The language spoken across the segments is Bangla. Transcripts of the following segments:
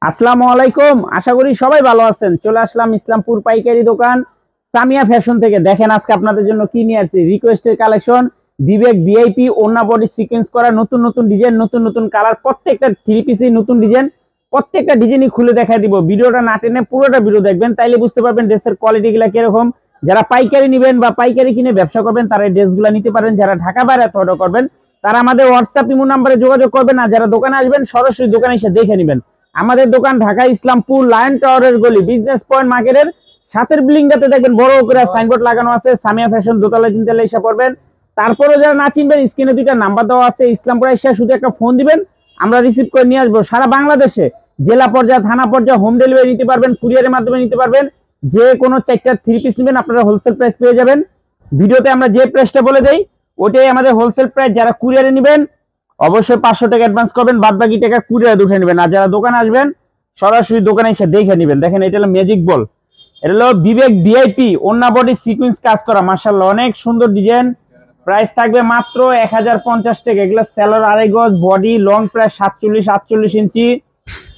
আসসালামু আলাইকুম। আশা করি সবাই ভালো আছেন। চলে আসলাম ইসলামপুর পাইকারি দোকান সামিয়া ফ্যাশন থেকে। দেখেন আজকে আপনাদের জন্য কি নিয়ে আসছি। রিকোয়েস্টের কালেকশন, বিবেক ভিআইপি ওন্না বডি সিকোয়েন্স করা নতুন নতুন ডিজাইন, নতুন নতুন কালার, প্রত্যেকটা থ্রি পিসই নতুন ডিজাইন, প্রত্যেকটা ডিজাইনই খুলে দেখাই দিব। ভিডিওটা না টেনে পুরোটা ভিডিও দেখবেন, তাইলে বুঝতে পারবেন ড্রেসের কোয়ালিটিগুলো কিরকম। যারা পাইকারি নেবেন বা পাইকারি কিনে ব্যবসা করবেন তারা এই ড্রেসগুলো নিতে পারেন। যারা ঢাকা বাইরে অর্ডার করবেন তারা আমাদের হোয়াটসঅ্যাপ ইমো নাম্বারে যোগাযোগ করবেন। আর যারা দোকানে আসবেন সরাসরি দোকানে এসে দেখে নেবেন। আমাদের দোকান ঢাকা ইসলামপুর লায়ন টাওয়ারের গলি, বিজনেস পয়েন্ট মার্কেটের সাথের বিল্ডিংটাতে দেখবেন বড় করে সাইনবোর্ড লাগানো আছে সামিয়া ফ্যাশন, দোতলা তিনতলা এসে পড়বেন। তারপরে যারা না চিনবেন স্ক্রিনে দুইটা নাম্বার দেওয়া আছে, ইসলামপুরে এসে শুধু একটা ফোন দিবেন, আমরা রিসিভ করে নিয়ে আসবো। সারা বাংলাদেশে জেলা পর্যায়ে, থানা পর্যায়ে হোম ডেলিভারি নিতে পারবেন, কুরিয়ারের মাধ্যমে নিতে পারবেন। যে কোনো চারটা থ্রি পিস নেবেন আপনারা হোলসেল প্রাইস পেয়ে যাবেন। ভিডিওতে আমরা যে প্রাইসটা বলে দেই ওটাই আমাদের হোলসেল প্রাইস। যারা কুরিয়ারে নেবেন অবশ্যই 500 টাকা অ্যাডভান্স করবেন, বাদ বাকি টাকা কুরিয়ারে উঠে নেবেন। আর যারা দোকানে আসবেন সরাসরি দোকানে এসে দেখে নেবেন। দেখেন এটা হলো ম্যাজিক বল, এটা হলো বিবেক ভিআইপি ওন্না বডি সিকোয়েন্স কাজ করা, মাশাআল্লাহ অনেক সুন্দর ডিজাইন। প্রাইস থাকবে মাত্র 1050 টাকা। এগুলো সেলর আড়াই গজ, বডি লং প্রায় 47-48 ইঞ্চি,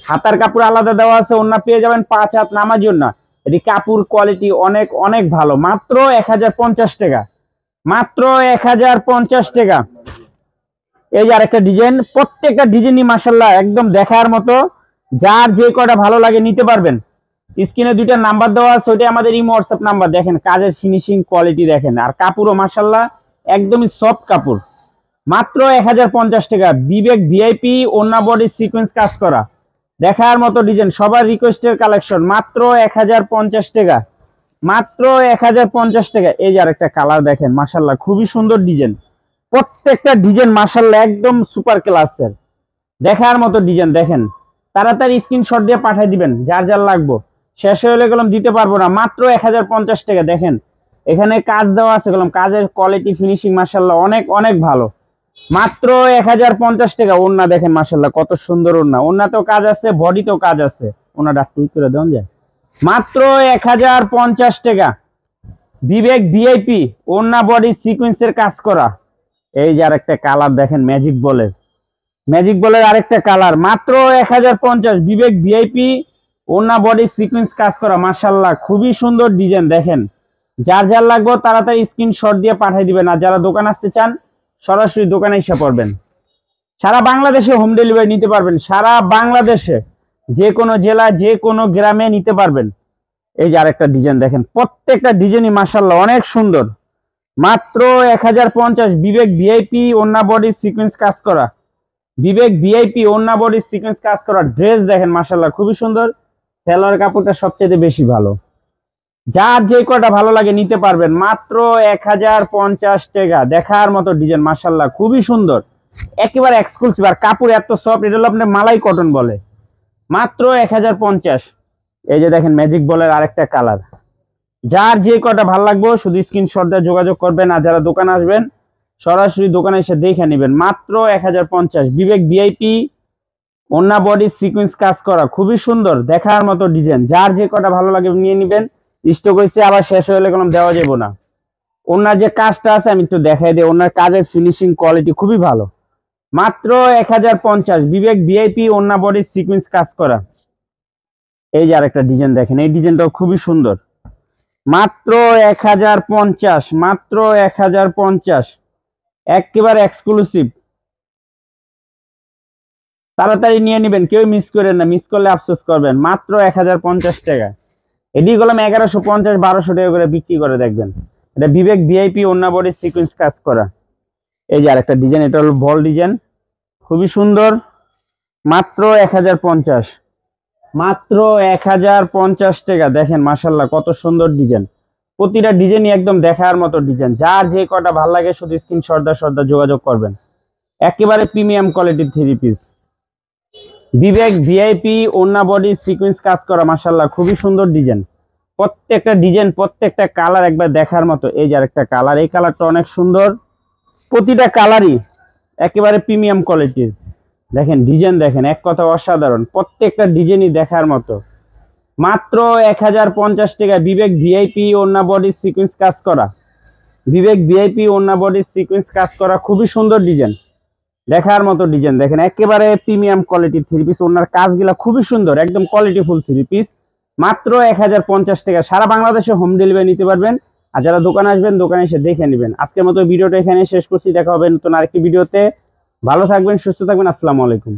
হাতার কাপড় আলাদা দেওয়া আছে, ওন্না পেয়ে যাবেন 5 হাত নামার জন্য। এটি কাপড় কোয়ালিটি অনেক অনেক ভালো। মাত্র 1050 টাকা, মাত্র 1050 টাকা। এই যে আরেকটা ডিজাইন, প্রত্যেকটা ডিজাইনই মাশাআল্লাহ একদম দেখার মতো। যার যে কটা ভালো লাগে নিতে পারবেন। স্ক্রিনে দুইটা নাম্বার দেওয়া আছে, ওইটা আমাদের ইমো হোয়াটসঅ্যাপ নাম্বার। দেখেন কাজের ফিনিশিং কোয়ালিটি দেখেন, আর কাপড়ও মাশাআল্লাহ একদমই সফট কাপড়। মাত্র 1050 টাকা। বিবেক ভিআইপি ওন্না বডি সিকোয়েন্স কাজ করা, দেখার মতো ডিজাইন, সবার রিকোয়েস্টের কালেকশন। মাত্র 1050 টাকা, মাত্র 1050 টাকা। এই যে আরেকটা কালার দেখেন মাশাআল্লাহ খুবই সুন্দর ডিজাইন, প্রত্যেকটা ডিজাইন মাশাআল্লাহ একদম সুপার ক্লাসের, দেখার মতো ডিজাইন। দেখেন তাড়াতাড়ি স্ক্রিনশট দিয়ে পাঠিয়ে দিবেন, যার যার লাগবে। শেষ হয়ে গেলাম দিতে পারবো না। মাত্র 1050 টাকা। দেখেন এখানে কাজ দেওয়া আছে, গেলাম কাজের কোয়ালিটি ফিনিশিং মাশাআল্লাহ অনেক অনেক ভালো। মাত্র 1050 টাকা। ওন্না দেখেন মাশাআল্লাহ কত সুন্দর ওন্না, ওন্নাতেও কাজ আছে, বডিতেও কাজ আছে। ওন্নাটা টুই করে দেন যায়। মাত্র 1050 টাকা। বিবেক ভিআইপি ওন্না বডি সিকোয়েন্সের কাজ করা। এই যে আরেকটা কালার দেখেন ম্যাজিক বলের, ম্যাজিক বলের আরেকটা কালার। মাত্র 1050। বিবেক ভিআইপি ওন্না বডি সিকোয়েন্স কাজ করা, মাশাআল্লাহ খুবই সুন্দর ডিজাইন। দেখেন যার যার লাগবে তাড়াতাড়ি স্ক্রিনশট দিয়ে পাঠিয়ে দিবেন। আর যারা দোকান আসতে চান সরাসরি দোকানে এসে পড়বেন। সারা বাংলাদেশে হোম ডেলিভারি নিতে পারবেন, সারা বাংলাদেশে যে কোনো জেলা যে কোনো গ্রামে নিতে পারবেন। এই যে আরেকটা ডিজাইন দেখেন, প্রত্যেকটা ডিজাইনই মাশাআল্লাহ অনেক সুন্দর। মাত্র 1050। বিবেক ভিআইপি ওন্না বডি সিকোয়েন্স কাজ করা, বিবেক ভিআইপি ওন্না বডি সিকোয়েন্স কাজ করা। ড্রেস দেখেন মাশাআল্লাহ খুবই সুন্দর, সেলোয়ার কাপড়টা সবচেয়ে বেশি ভালো। যার যে কটা ভালো লাগে নিতে পারবেন। মাত্র 1050 টাকা। দেখার মতো ডিজাইন মাশাআল্লাহ খুবই সুন্দর, একেবারে এক্সক্লুসিভ। আর কাপড় এত সফট, এটা হলো আপনার মালাই কটন বলে। মাত্র 1050। এই যে দেখেন ম্যাজিক বলের আরেকটা কালার। যার যে কটা ভালো লাগবে শুধু স্ক্রিনশট দিয়ে যোগাযোগ করবেন। আর যারা দোকানে আসবেন সরাসরি দোকানে এসে দেখে নেবেন। মাত্র 1050। বিবেক ভিআইপি ওন্না বডি সিকোয়েন্স কাজ করা, খুবই সুন্দর, দেখার মতো ডিজাইন। যার যে কটা ভালো লাগে নিয়ে নেবেন। স্টক হয়েছে আবার শেষ হয়ে গেলাম দেওয়া যাবে না। ওনার যে কাজটা আছে আমি একটু দেখাই দিই, ওনার কাজের ফিনিশিং কোয়ালিটি খুবই ভালো। মাত্র 1050। বিবেক ভিআইপি ওন্না বডি সিকোয়েন্স কাজ করা। এই যে আরেকটা ডিজাইন দেখেন, এই ডিজাইনটাও খুবই সুন্দর। মাত্র 1050, মাত্র 1050, একেবারে এক্সক্লুসিভ। তাড়াতাড়ি নিয়ে নেবেন, কেউ মিস করেন না, মিস করলে আফসোস করবেন। মাত্র 1050 টাকা। এটি গেলাম 1150-1200 টাকা করে বিক্রি করে দেখবেন। এটা বিবেক ভিআইপি ওন্না বডি সিকোয়েন্স কাজ করা। এই যে আরেকটা ডিজাইন, এটা হলো বল ডিজাইন, খুবই সুন্দর। মাত্র 1050, মাত্র 1050 টাকা। দেখেন মাশাআল্লাহ কত সুন্দর ডিজাইন, প্রতিটা ডিজাইনই একদম দেখার মতো ডিজাইন। যার যে কটা ভালো লাগে শুধু স্ক্রিনশট দিয়ে যোগাযোগ করবেন। একেবারে প্রিমিয়াম কোয়ালিটির থ্রি পিস। বিবেক ভিআইপি ওন্না বডি সিকোয়েন্স কাজ করা, মাশাআল্লাহ খুবই সুন্দর ডিজাইন। প্রত্যেকটা ডিজাইন প্রত্যেকটা কালার একবার দেখার মতো। এই যে আরেকটা কালার, এই কালারটা অনেক সুন্দর, প্রতিটা কালারই একেবারে প্রিমিয়াম কোয়ালিটির। দেখেন ডিজাইন দেখেন, এক কথা অসাধারণ, প্রত্যেকটা ডিজাইনই দেখার মতো। মাত্র 1050 টাকা। বিবেক ভিআইপি ওন্না বডি সিকোয়েন্স কাজ করা, বিবেক ভিআইপি ওন্না বডি সিকোয়েন্স কাজ করা, খুবই সুন্দর ডিজাইন। দেখার মতো ডিজাইন, দেখেন একেবারে প্রিমিয়াম কোয়ালিটির থ্রি পিস। ওনার কাজগুলা খুবই সুন্দর, একদম কোয়ালিটিফুল থ্রি পিস। মাত্র 1050 টাকা, সারা বাংলাদেশে হোম ডেলিভারি নিতে পারবেন। আর যারা দোকানে আসবেন দোকানে এসে দেখে নেবেন। আজকের মতো ভিডিওটা এখানে শেষ করছি, দেখা হবে নতুন আরেকটি ভিডিওতে। ভালো থাকবেন, সুস্থ থাকবেন, আসসালামু আলাইকুম।